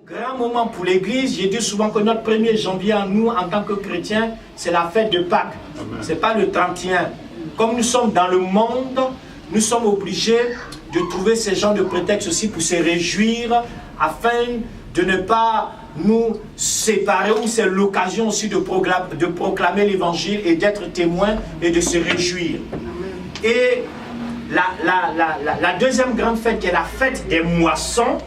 Grand moment pour l'Église. J'ai dit souvent que notre 1er janvier, nous, en tant que chrétiens, c'est la fête de Pâques. Ce n'est pas le 31. Comme nous sommes dans le monde, nous sommes obligés de trouver ces genres de prétextes aussi pour se réjouir, afin de ne pas nous séparer, ou c'est l'occasion aussi de proclamer l'évangile et d'être témoin et de se réjouir. Et la deuxième grande fête, qui est la fête des moissons,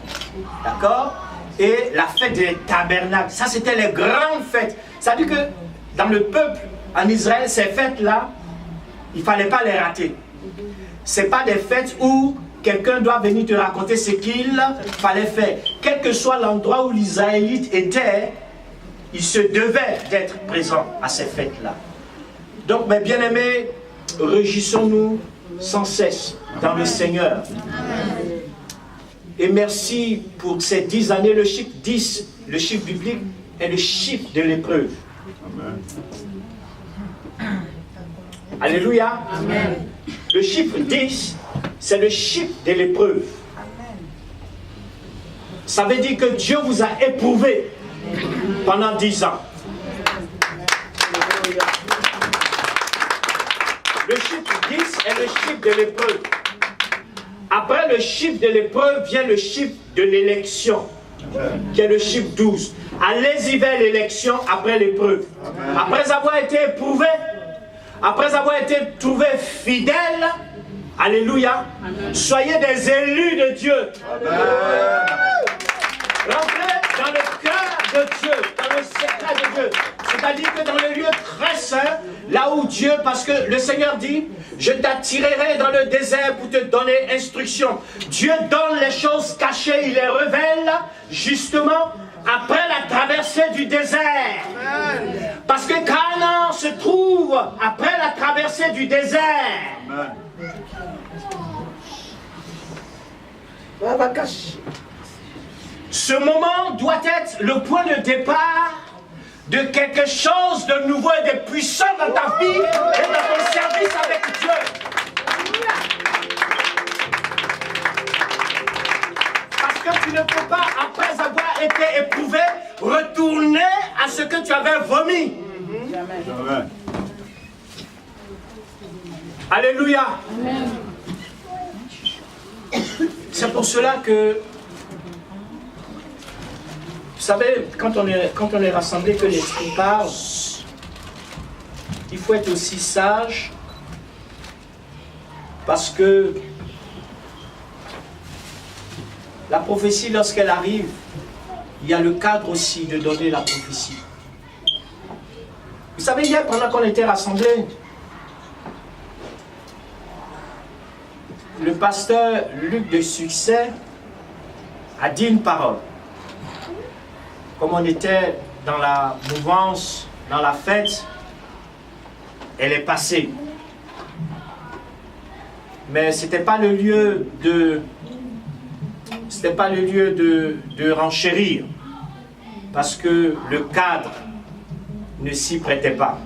d'accord, et la fête des tabernacles. Ça, c'était les grandes fêtes. Ça veut dire que dans le peuple, en Israël, ces fêtes-là, il ne fallait pas les rater. Ce n'est pas des fêtes où quelqu'un doit venir te raconter ce qu'il fallait faire. Quel que soit l'endroit où les Israélites étaient, ils se devaient d'être présents à ces fêtes-là. Donc, mes bien-aimés, réjouissons-nous sans cesse dans le Seigneur. Et merci pour ces 10 années. Le chiffre 10, le chiffre biblique, est le chiffre de l'épreuve. Alléluia. Amen. Le chiffre 10, c'est le chiffre de l'épreuve. Ça veut dire que Dieu vous a éprouvé pendant 10 ans. Le chiffre 10 est le chiffre de l'épreuve. Après le chiffre de l'épreuve vient le chiffre de l'élection, qui est le chiffre 12. Allez-y vers l'élection après l'épreuve. Après avoir été éprouvé, après avoir été trouvé fidèle, alléluia, soyez des élus de Dieu. Rentrez dans le cœur de Dieu, dans le secret de Dieu. C'est-à-dire que dans le lieu très saint, là où Dieu, parce que le Seigneur dit, je t'attirerai dans le désert pour te donner instruction. Dieu donne les choses cachées, il les révèle justement après la traversée du désert. Parce que Canaan se trouve après la traversée du désert. Ce moment doit être le point de départ de quelque chose de nouveau et de puissant dans ta vie et dans ton service avec Dieu. Parce que tu ne peux pas, après avoir été éprouvé, retourner à ce que tu avais vomi. Jamais. Alléluia. Amen. C'est pour cela que, vous savez, quand on est rassemblé, que l'Esprit parle, il faut être aussi sage, parce que la prophétie, lorsqu'elle arrive, il y a le cadre aussi de donner la prophétie. Vous savez, hier, pendant qu'on était rassemblés, le pasteur Luc de Succès a dit une parole. Comme on était dans la mouvance, dans la fête, elle est passée. Mais ce n'était pas le lieu de... C'était pas le lieu de renchérir. Parce que le cadre ne s'y prêtait pas.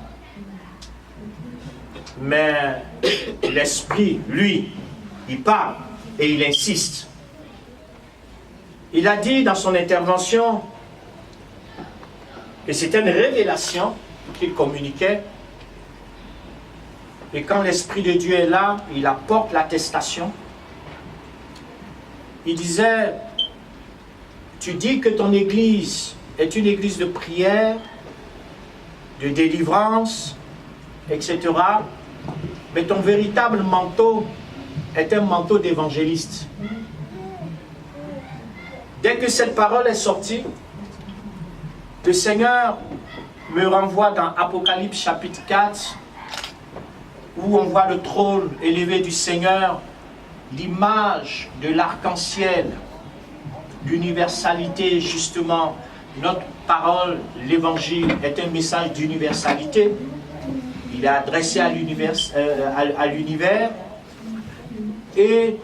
Mais l'Esprit, lui, il parle et il insiste. Il a dit dans son intervention que c'était une révélation qu'il communiquait. Et quand l'Esprit de Dieu est là, il apporte l'attestation. Il disait, tu dis que ton église est une église de prière, de délivrance, etc. Mais ton véritable manteau est un manteau d'évangéliste. Dès que cette parole est sortie, le Seigneur me renvoie dans Apocalypse chapitre 4, où on voit le trône élevé du Seigneur, l'image de l'arc-en-ciel, l'universalité, justement. Notre parole, l'évangile, est un message d'universalité. Il est adressé à l'univers. Et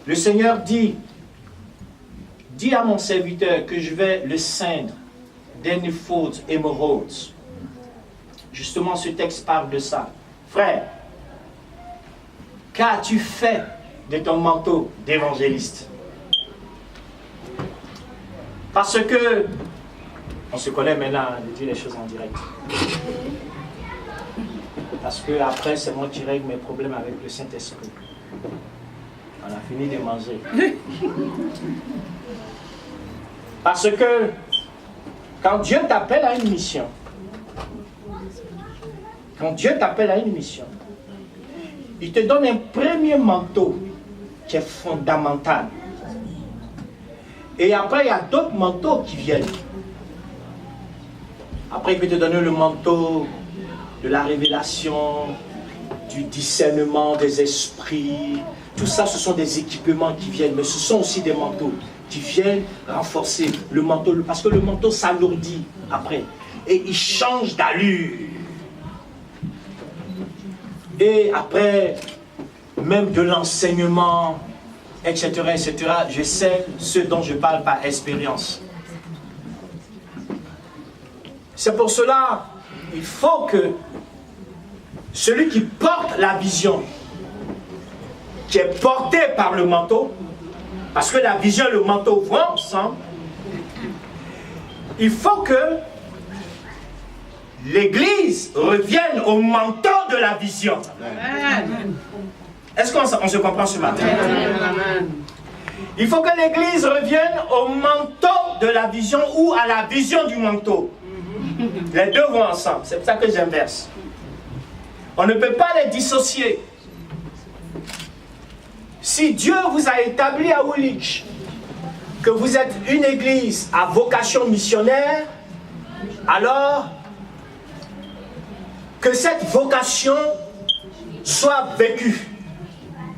le Seigneur dit, dis à mon serviteur que je vais le ceindre d'un éphod émeraude. Justement, ce texte parle de ça. Frère, qu'as-tu fait de ton manteau d'évangéliste? Parce que, on se connaît maintenant de dire les choses en direct. Parce que après, c'est moi qui règle mes problèmes avec le Saint-Esprit. On a fini de manger. Parce que, quand Dieu t'appelle à une mission, il te donne un premier manteau qui est fondamental. Et après, il y a d'autres manteaux qui viennent. Après, il peut te donner le manteau de la révélation, du discernement des esprits. Tout ça, ce sont des équipements qui viennent, mais ce sont aussi des manteaux qui viennent renforcer le manteau, parce que le manteau s'alourdit après, et il change d'allure. Et après, même de l'enseignement, etc., etc., je sais ce dont je parle par expérience. C'est pour cela, il faut que celui qui porte la vision, qui est porté par le manteau, parce que la vision et le manteau vont ensemble, il faut que l'Église revienne au manteau de la vision. Est-ce qu'on se comprend ce matin? Il faut que l'Église revienne au manteau de la vision ou à la vision du manteau. Les deux vont ensemble, c'est pour ça que j'inverse. On ne peut pas les dissocier. Si Dieu vous a établi à Woolwich, que vous êtes une église à vocation missionnaire, alors que cette vocation soit vécue,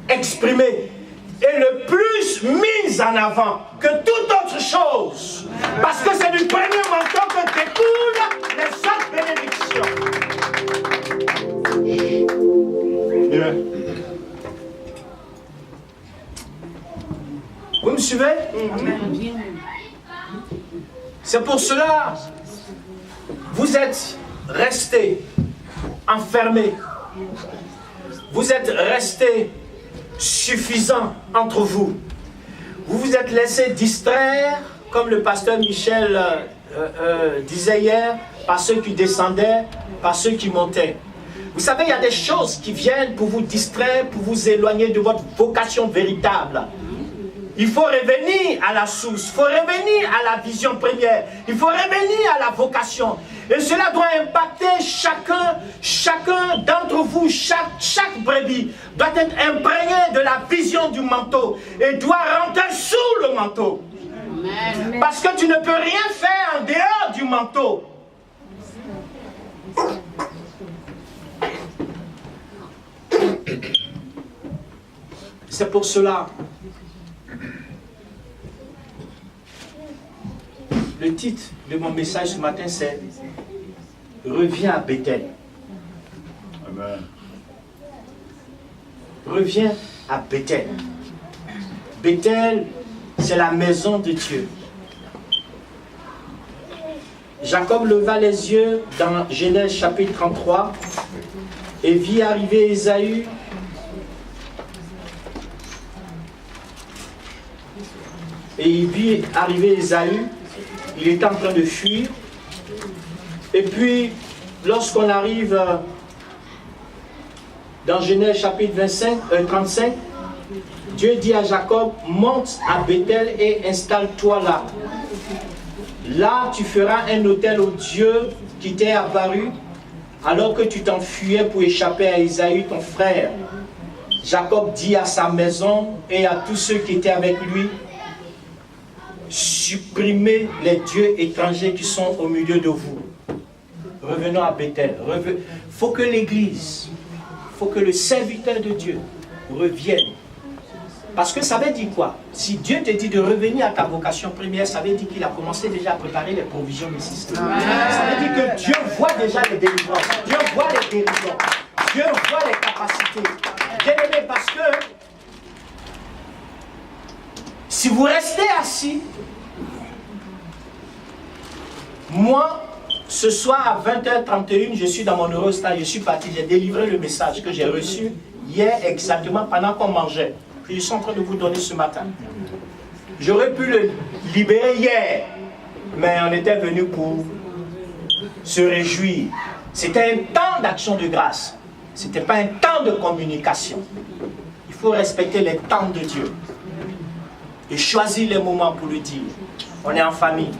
exprimée et le plus mise en avant que toute autre chose. Parce que c'est du premier manteau que découlent les autres bénédictions. Amen. Vous me suivez? C'est pour cela vous êtes restés enfermés. Vous êtes restés suffisants entre vous. Vous vous êtes laissés distraire, comme le pasteur Michel disait hier, par ceux qui descendaient, par ceux qui montaient. Vous savez, il y a des choses qui viennent pour vous distraire, pour vous éloigner de votre vocation véritable. Il faut revenir à la source, il faut revenir à la vision première, il faut revenir à la vocation. Et cela doit impacter chacun d'entre vous, chaque brebis doit être imprégné de la vision du manteau et doit rentrer sous le manteau. Amen. Parce que tu ne peux rien faire en dehors du manteau. C'est pour cela. Le titre de mon message ce matin, c'est « Reviens à Bethel ». Amen. Reviens à Bethel. Bethel, c'est la maison de Dieu. Jacob leva les yeux dans Genèse chapitre 33 et vit arriver Ésaü. Et il vit arriver Ésaü. Il est en train de fuir. Et puis, lorsqu'on arrive dans Genèse chapitre 35, Dieu dit à Jacob, monte à Bethel et installe-toi là. Là, tu feras un autel au Dieu qui t'est apparu alors que tu t'enfuyais pour échapper à Ésaü, ton frère. Jacob dit à sa maison et à tous ceux qui étaient avec lui, supprimez les dieux étrangers qui sont au milieu de vous. Revenons à Bethel. Il faut que l'Église, il faut que le serviteur de Dieu revienne. Parce que ça veut dire quoi? Si Dieu te dit de revenir à ta vocation première, ça veut dire qu'il a commencé déjà à préparer les provisions nécessaires. Ça veut dire que Dieu voit déjà les délivrances. Dieu voit les guérisons. Dieu voit les capacités. Bien aimé, parce que si vous restez assis, moi, ce soir à 20h31, je suis dans mon Eurostar, je suis parti, j'ai délivré le message que j'ai reçu hier exactement pendant qu'on mangeait. Puis je suis en train de vous donner ce matin. J'aurais pu le libérer hier, mais on était venu pour se réjouir. C'était un temps d'action de grâce. Ce n'était pas un temps de communication. Il faut respecter les temps de Dieu et choisir les moments pour le dire. On est en famille,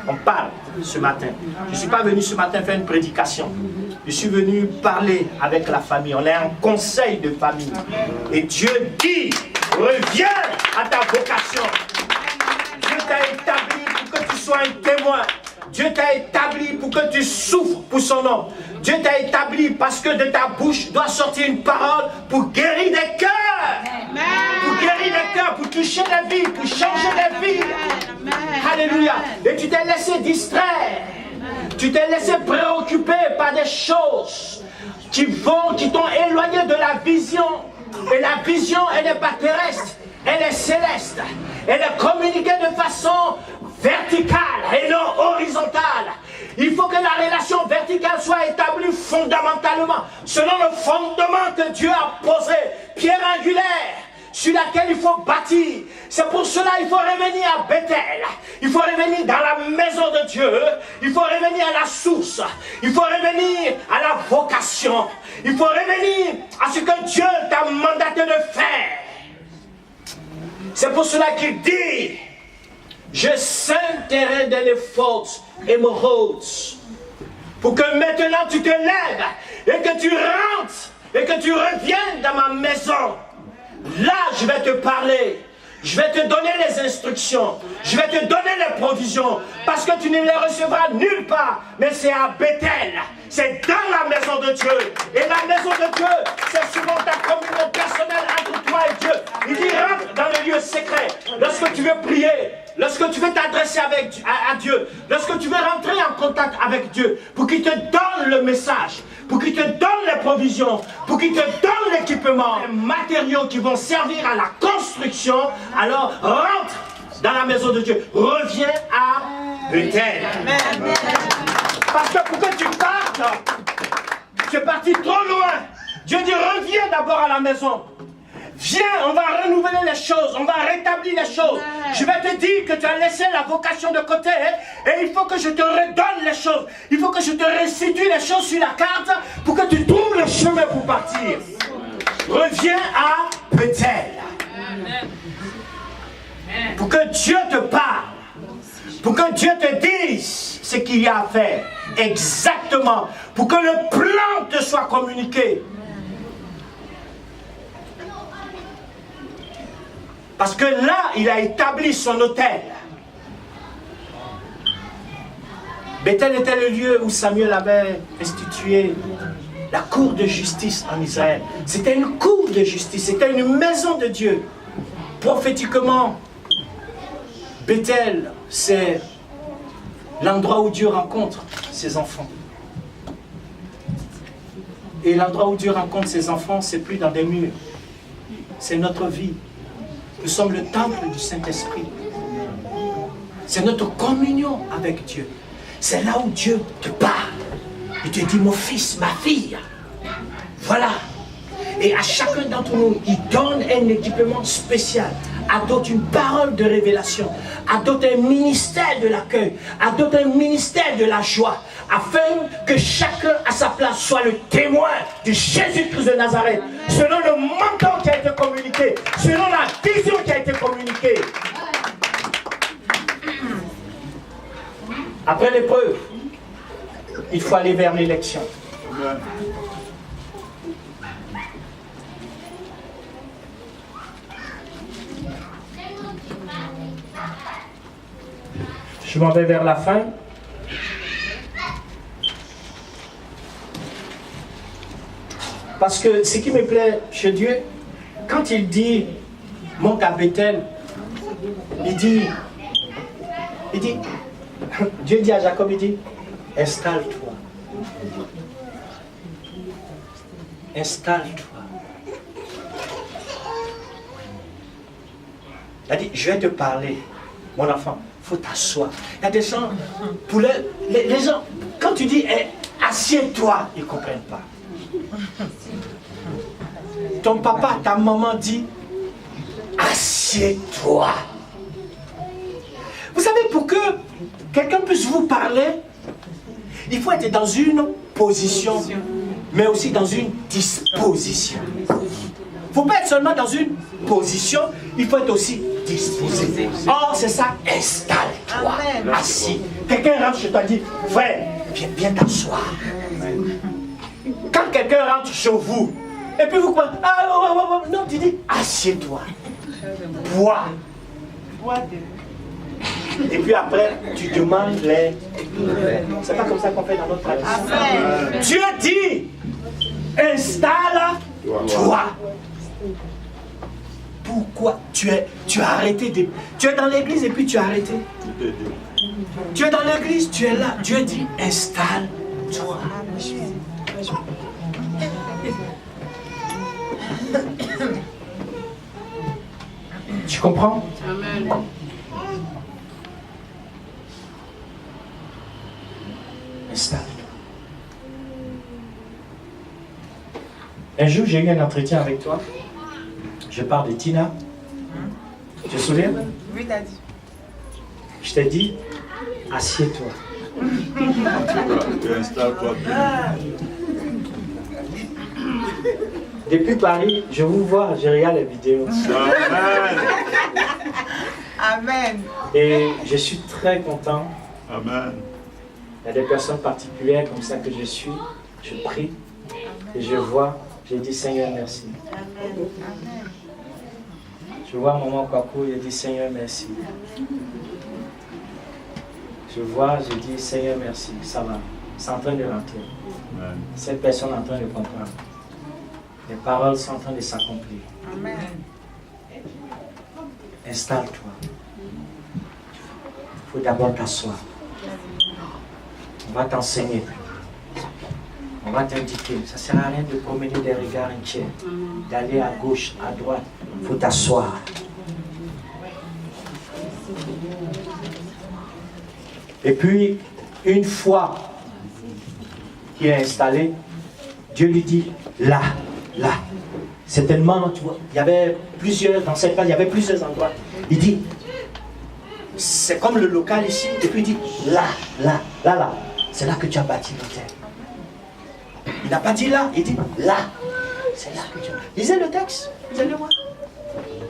on parle ce matin. Je ne suis pas venu ce matin faire une prédication. Je suis venu parler avec la famille. On est en conseil de famille. Et Dieu dit, reviens à ta vocation. Dieu t'a établi pour que tu sois un témoin. Dieu t'a établi pour que tu souffres pour son nom. Dieu t'a établi parce que de ta bouche doit sortir une parole pour guérir des cœurs. Pour guérir des cœurs, pour toucher des vies, pour changer des vies. Alléluia. Et tu t'es laissé distraire. Tu t'es laissé préoccuper par des choses qui t'ont éloigné de la vision. Et la vision, elle n'est pas terrestre, elle est céleste. Elle est communiquée de façon verticale et non horizontale. Il faut que la relation verticale soit établie fondamentalement, selon le fondement que Dieu a posé, pierre angulaire, sur laquelle il faut bâtir. C'est pour cela qu'il faut revenir à Bethel. Il faut revenir dans la maison de Dieu. Il faut revenir à la source. Il faut revenir à la vocation. Il faut revenir à ce que Dieu t'a mandaté de faire. C'est pour cela qu'il dit, je sainterai dans les fautes émeraudes, pour que maintenant tu te lèves et que tu rentres et que tu reviennes dans ma maison. Là, je vais te parler. Je vais te donner les instructions. Je vais te donner les provisions. Parce que tu ne les recevras nulle part. Mais c'est à Bethel. C'est dans la maison de Dieu. Et la maison de Dieu, c'est souvent ta communion personnelle entre toi et Dieu. Il dit, rentre dans le lieu secret. Lorsque tu veux prier, lorsque tu veux t'adresser à Dieu, lorsque tu veux rentrer en contact avec Dieu, pour qu'il te donne le message, pour qu'il te donne les provisions, pour qu'il te donne l'équipement, les matériaux qui vont servir à la construction, alors rentre dans la maison de Dieu. Reviens à Bethel. Parce que pour que tu partes, tu es parti trop loin. Dieu dit, reviens d'abord à la maison. Viens, on va renouveler les choses, on va rétablir les choses. Je vais te dire que tu as laissé la vocation de côté et il faut que je te redonne les choses. Il faut que je te restitue les choses sur la carte pour que tu trouves le chemin pour partir. Reviens à Bethel. Pour que Dieu te parle. Pour que Dieu te dise ce qu'il y a à faire. Exactement. Pour que le plan te soit communiqué. Parce que là, il a établi son autel. Bethel était le lieu où Samuel avait institué la cour de justice en Israël. C'était une cour de justice, c'était une maison de Dieu. Prophétiquement, Bethel, c'est l'endroit où Dieu rencontre ses enfants. Et l'endroit où Dieu rencontre ses enfants, c'est plus dans des murs. C'est notre vie. Nous sommes le temple du Saint-Esprit. C'est notre communion avec Dieu. C'est là où Dieu te parle. Il te dit, mon fils, ma fille, voilà. Et à chacun d'entre nous, il donne un équipement spécial. À d'autres, une parole de révélation. À d'autres, un ministère de l'accueil. À d'autres, un ministère de la joie. Afin que chacun à sa place soit le témoin de Jésus-Christ de Nazareth. Selon le mandat qui a été communiqué. Selon la vision qui a été communiquée. Après l'épreuve, il faut aller vers l'élection. Je m'en vais vers la fin. Parce que ce qui me plaît chez Dieu, quand il dit monte à Bethel, il dit, Dieu dit à Jacob, il dit, installe-toi. Installe-toi. Il a dit, je vais te parler, mon enfant, il faut t'asseoir. Il y a des gens, pour les gens, quand tu dis, assieds-toi, ils ne comprennent pas. Ton papa, ta maman dit, assieds-toi. Vous savez, pour que quelqu'un puisse vous parler, il faut être dans une position, mais aussi dans une disposition. Il ne faut pas être seulement dans une position, il faut être aussi disposé. Or, c'est ça, installe-toi, assis. Quelqu'un rentre chez toi et dit, frère, viens t'asseoir. Quand quelqu'un rentre chez vous, et puis vous quoi, non, tu dis, assieds-toi, bois. Et puis après, tu demandes les... C'est pas comme ça qu'on fait dans notre tradition. Dieu dit, installe-toi. Pourquoi tu as arrêté de... Tu es dans l'église et puis tu as arrêté. Tu es dans l'église, tu es là. Dieu dit, installe-toi. Tu comprends? Amen. Installe-toi. Un jour, j'ai eu un entretien avec toi. Je parle de Tina. Tu te souviens? Oui, t'as dit. Je t'ai dit, assieds-toi. Installe-toi. Depuis Paris, je vous vois, je regarde les vidéos. Amen. Amen. Et je suis très content. Amen. Il y a des personnes particulières comme ça que je suis. Je prie et je vois. Je dis Seigneur merci. Amen. Je vois maman Kwaku, je dis Seigneur merci. Je vois, je dis Seigneur merci. Ça va. C'est en train de rentrer. Amen. Cette personne est en train de comprendre. Les paroles sont en train de s'accomplir. Amen. Installe-toi. Il faut d'abord t'asseoir. On va t'enseigner. On va t'indiquer. Ça ne sert à rien de promener des regards entiers, d'aller à gauche, à droite. Il faut t'asseoir. Et puis, une fois qu'il est installé, Dieu lui dit, là. C'est tellement, tu vois, il y avait plusieurs, dans cette phase, il y avait plusieurs endroits. Il dit, c'est comme le local ici, et puis il dit, là. C'est là que tu as bâti l'hôtel. Il n'a pas dit là, il dit là. C'est là que tu as bâti. Lisez le texte, vous allez voir.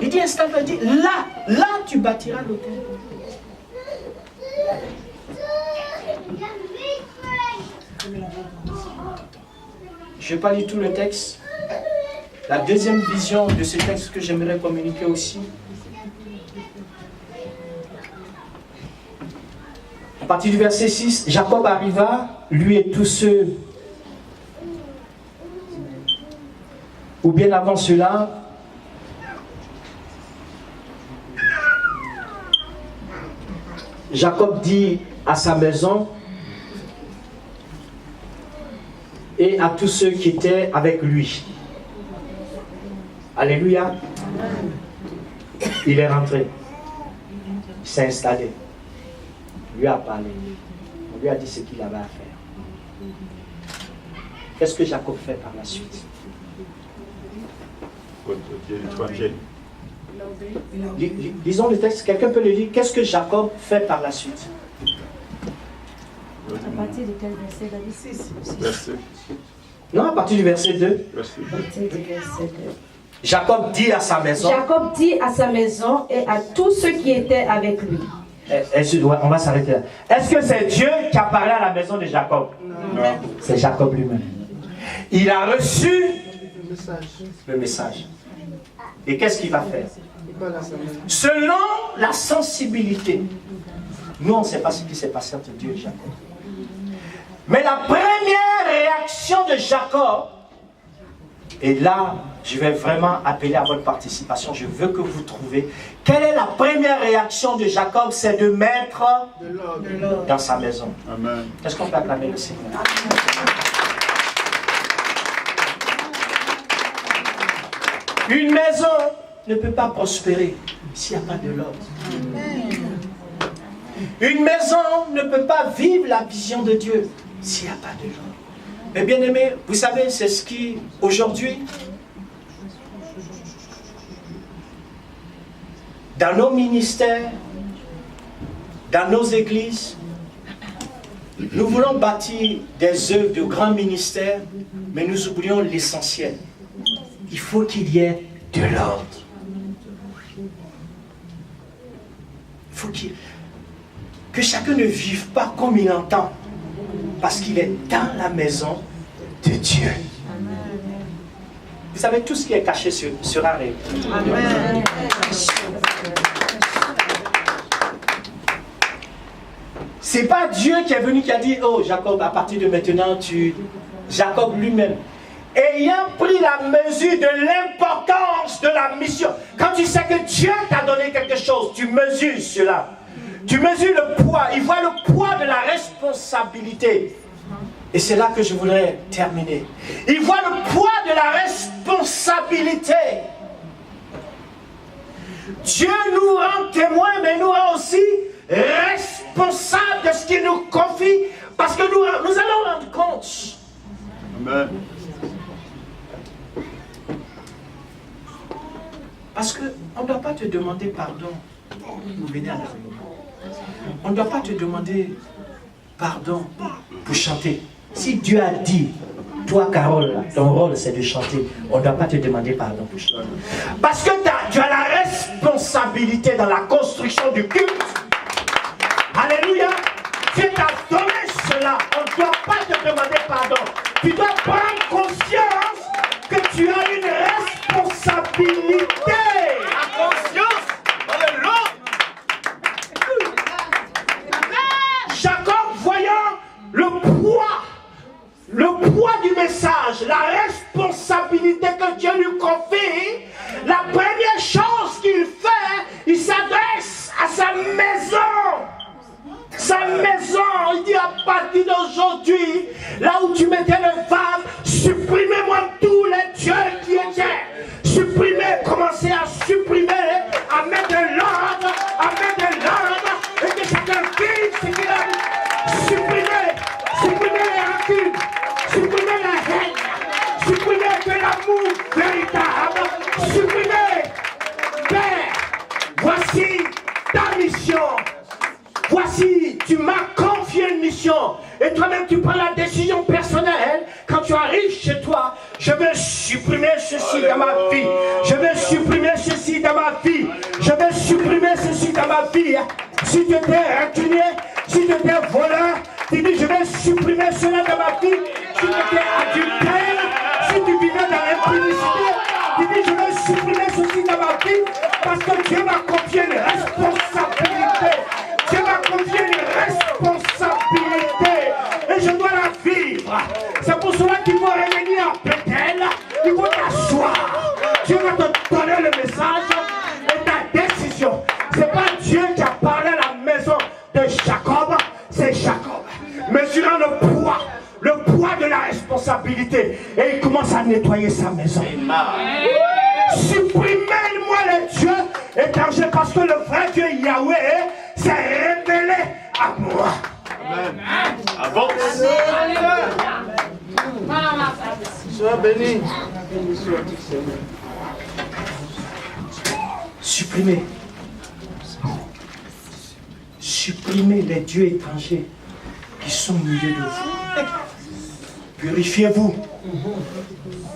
Il dit, installe-toi, il dit, là tu bâtiras l'hôtel. Je ne vais pas lire tout le texte. La deuxième vision de ce texte que j'aimerais communiquer aussi. À partir du verset 6, Jacob arriva, lui et tous ceux, ou bien avant cela, Jacob dit à sa maison et à tous ceux qui étaient avec lui. Alléluia. Il est rentré. Il s'est installé. Il lui a parlé. On lui a dit ce qu'il avait à faire. Qu'est-ce que Jacob fait par la suite? Lisons le texte. Quelqu'un peut le lire. Qu'est-ce que Jacob fait par la suite? À partir de quel verset, David? Non, à partir du verset 2. Jacob dit à sa maison. Jacob dit à sa maison et à tous ceux qui étaient avec lui. On va s'arrêter là. Est-ce que c'est Dieu qui a parlé à la maison de Jacob? Non. C'est Jacob lui-même. Il a reçu le message. Et qu'est-ce qu'il va faire? Selon la sensibilité. Nous, on ne sait pas ce qui s'est passé entre Dieu et Jacob. Mais la première réaction de Jacob, et là, je vais vraiment appeler à votre participation. Je veux que vous trouviez quelle est la première réaction de Jacob, c'est de mettre de l'ordre dans sa maison. Amen. Est-ce qu'on peut acclamer le Seigneur? Une maison ne peut pas prospérer s'il n'y a pas de l'ordre. Une maison ne peut pas vivre la vision de Dieu s'il n'y a pas de l'ordre. Mais bien aimé, vous savez, c'est ce qui, aujourd'hui, dans nos ministères, dans nos églises, Nous voulons bâtir des œuvres de grands ministères, mais nous oublions l'essentiel. Il faut qu'il y ait de l'ordre. Il faut que chacun ne vive pas comme il entend, parce qu'il est dans la maison de Dieu. Vous savez, tout ce qui est caché sera révélé. Amen. C'est pas Dieu qui est venu qui a dit, oh Jacob, à partir de maintenant, Jacob lui-même, ayant pris la mesure de l'importance de la mission. Quand tu sais que Dieu t'a donné quelque chose, tu mesures cela. Tu mesures le poids, il voit le poids de la responsabilité. Et c'est là que je voudrais terminer. Il voit le poids de la responsabilité. Dieu nous rend témoins, mais nous rend aussi responsables de ce qu'il nous confie, parce que nous allons rendre compte. Amen. Parce qu'on ne doit pas te demander pardon. Vous venez à la réunion. On ne doit pas te demander pardon pour chanter. Si Dieu a dit, toi Carole, ton rôle c'est de chanter, on ne doit pas te demander pardon pour chanter. Parce que tu as la responsabilité dans la construction du culte. Alléluia. Dieu t'a donné cela. On ne doit pas te demander pardon. Tu dois prendre conscience que tu as une responsabilité. La conscience. Alléluia. Jacob, voyant le poids du message, la responsabilité que Dieu lui confie, la première chose qu'il fait, il s'adresse à sa maison. Sa maison, il dit à partir d'aujourd'hui, là où tu mettais le vase, supprimez-moi tous les dieux qui étaient. Supprimez, commencez à supprimer, à mettre de l'ordre, et que chacun vive ce qu'il a dit. Supprimez les racunes, supprimez la haine, supprimez de l'amour véritable, supprimez. Père, voici ta mission. Voici, tu m'as confié une mission. Et toi-même, tu prends la décision personnelle. Quand tu arrives chez toi, je veux supprimer ceci dans ma vie. Je veux supprimer ceci dans ma vie. Je veux supprimer ceci dans ma vie. Si tu étais rancunier, si tu étais voleur, tu dis, je vais supprimer cela dans ma vie. Si tu étais adultère, si tu vivais dans l'impudicité, tu dis, je vais supprimer ceci dans ma vie. Parce que Dieu m'a confié une responsabilité. Dieu m'a confié une responsabilité et je dois la vivre. C'est pour cela qu'il faut revenir à Bethel, il faut t'asseoir. Dieu va te donner le message et ta décision. C'est pas Dieu qui a parlé à la maison de Jacob, c'est Jacob. Mesurant le poids de la responsabilité. Et il commence à nettoyer sa maison. Supprimez-moi les dieux étrangers parce que le vrai Dieu Yahweh s'est révélé à moi. Amen. Avance. Sois béni. Supprimez les dieux étrangers qui sont au milieu de vous. Purifiez-vous.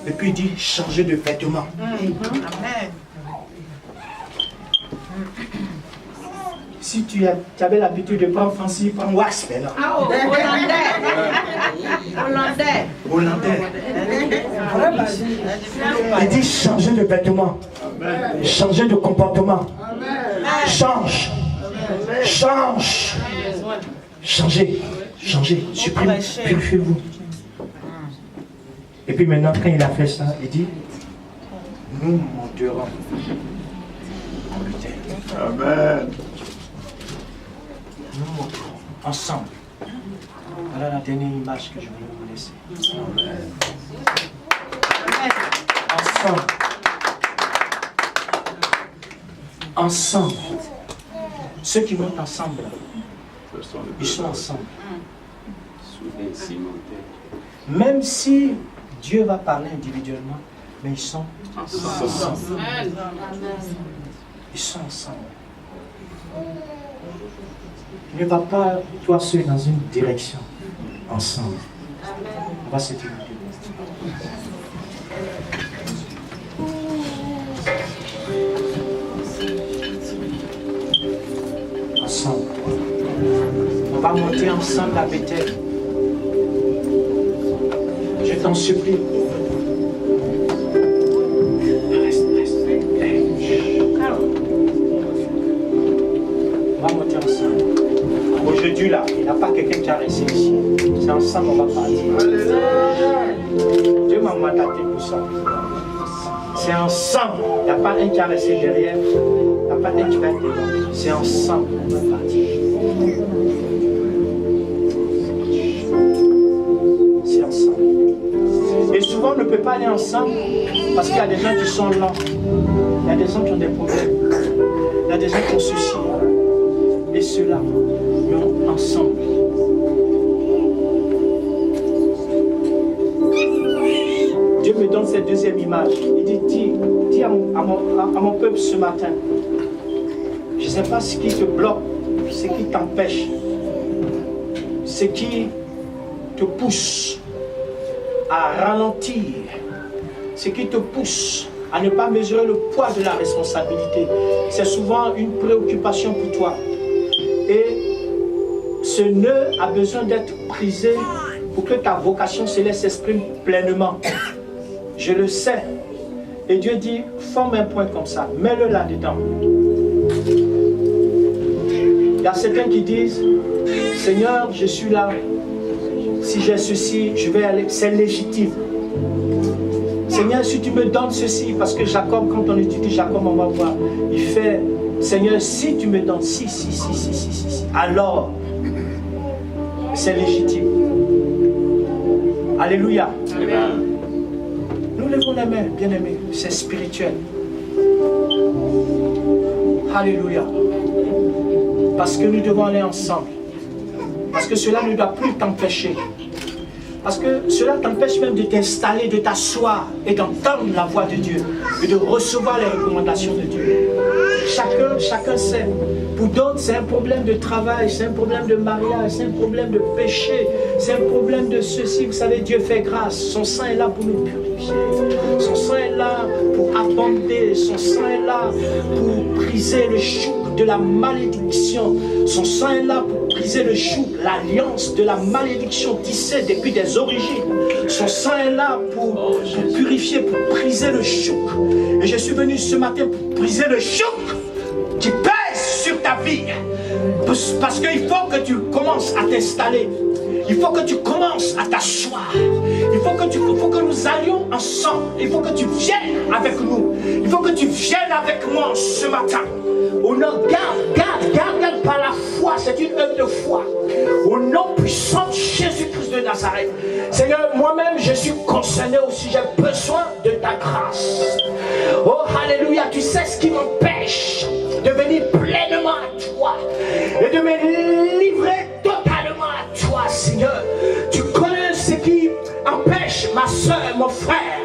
Et puis il dit, changez de vêtements. Amen. Si tu avais l'habitude de prendre Francis, prends wax maintenant. Ah, Hollandais. Il dit, changez de vêtements. Changez de comportement. Change. Changez. Supprimez. Purifiez-vous. Et puis maintenant, quand il a fait ça, il dit, nous monterons en lutte. Amen. Nous monterons ensemble. Voilà la dernière image que je voulais vous laisser. Ensemble. Ceux qui montent ensemble, ils sont ensemble. Même si Dieu va parler individuellement, mais ils sont ensemble. Ils sont ensemble. Ne va pas toi seul dans une direction. Ensemble. On va se dire. Ensemble. On va monter ensemble à Bethel. Je t'en supplie. Reste. On va monter ensemble. Aujourd'hui là, il n'y a pas quelqu'un qui a resté ici. C'est ensemble on va partir. Dieu m'a mandaté pour ça. C'est ensemble. Il n'y a pas un qui a resté derrière. Il n'y a pas un qui va être devant. C'est ensemble on va partir. C'est ensemble. Et souvent on ne peut pas aller ensemble parce qu'il y a des gens qui sont lents. Il y a des gens qui ont des problèmes. Il y a des gens qui ont ceci. Et cela, nous ensemble. Dieu me donne cette deuxième image. Il dit, dis à mon peuple ce matin, je ne sais pas ce qui te bloque, ce qui t'empêche, ce qui te pousse à ralentir, ce qui te pousse à ne pas mesurer le poids de la responsabilité. C'est souvent une préoccupation pour toi. Et ce nœud a besoin d'être brisé pour que ta vocation céleste s'exprime pleinement. Je le sais. Et Dieu dit, forme un point comme ça, mets-le là-dedans. Il y a certains qui disent, Seigneur, je suis là. Si j'ai ceci, je vais aller. C'est légitime. Seigneur, si tu me donnes ceci, parce que Jacob, quand on étudie Jacob, on va voir, il fait, Seigneur, si tu me donnes si, alors, c'est légitime. Alléluia. Amen. Nous levons les mains, bien-aimés, c'est spirituel. Alléluia. Parce que nous devons aller ensemble. Parce que cela ne doit plus t'empêcher. Parce que cela t'empêche même de t'installer, de t'asseoir et d'entendre la voix de Dieu et de recevoir les recommandations de Dieu. Chacun sait. Pour d'autres, c'est un problème de travail, c'est un problème de mariage, c'est un problème de péché, c'est un problème de ceci. Vous savez, Dieu fait grâce. Son sang est là pour nous purifier. Son sang est là pour abonder. Son sang est là pour briser le joug de la malédiction. Son sang est là pour briser le joug, l'alliance de la malédiction tissée depuis des origines. Son sang est là pour purifier, pour briser le joug. Et je suis venu ce matin pour briser le joug qui pèse sur ta vie. Parce qu'il faut que tu commences à t'installer. Il faut que tu commences à t'asseoir. Il faut que nous allions ensemble. Il faut que tu viennes avec nous. Il faut que tu viennes avec moi ce matin. Au nom, garde par la foi. C'est une œuvre de foi. Au nom puissant de Jésus-Christ de Nazareth. Seigneur, moi-même, je suis concerné aussi. J'ai besoin de ta grâce. Oh, alléluia. Tu sais ce qui m'empêche de venir pleinement à toi et de me livrer totalement à toi, Seigneur. Tu connais ce qui empêche ma soeur, mon frère,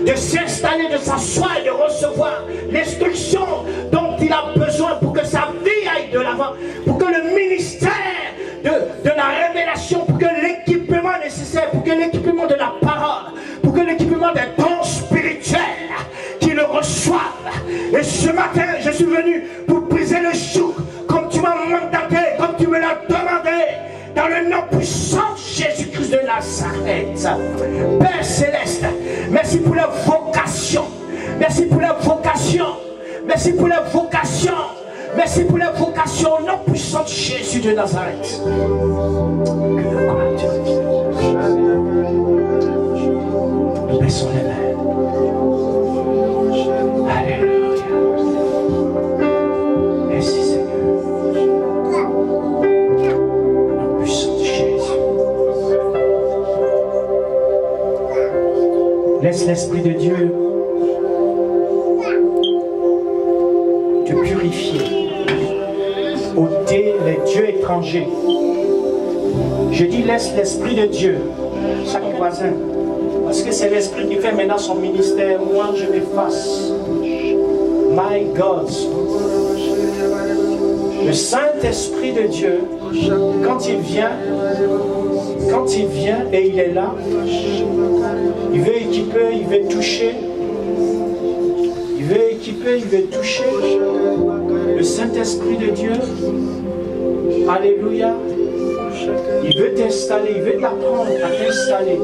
de s'installer, de s'asseoir et de recevoir l'instruction dont il a besoin pour que sa vie aille de l'avant, pour que le ministère de la révélation, pour que l'équipement nécessaire, pour que l'équipement de la parole, pour que l'équipement des dons spirituels qui le reçoivent. Et ce matin, je suis venu pour briser le joug, comme tu m'as mandaté, comme tu me l'as demandé, dans le nom puissant de Jésus-Christ de Nazareth. Père Céleste, merci pour la vocation. Merci pour la vocation. Merci pour la vocation. Merci pour la vocation au nom puissant de Jésus de Nazareth. Nous baissons les mains. Alléluia. Merci Seigneur. Au nom puissant de Jésus. Laisse l'Esprit de Dieu te purifier, ôter les dieux étrangers. Je dis laisse l'Esprit de Dieu, chaque voisin, parce que c'est l'Esprit qui fait maintenant son ministère. Moi je m'efface. My God, Le Saint-Esprit de Dieu, quand il vient et il est là, il veut équiper, il veut toucher. Il veut équiper, il veut toucher. Le Saint-Esprit de Dieu, alléluia, il veut t'installer, il veut t'apprendre à t'installer.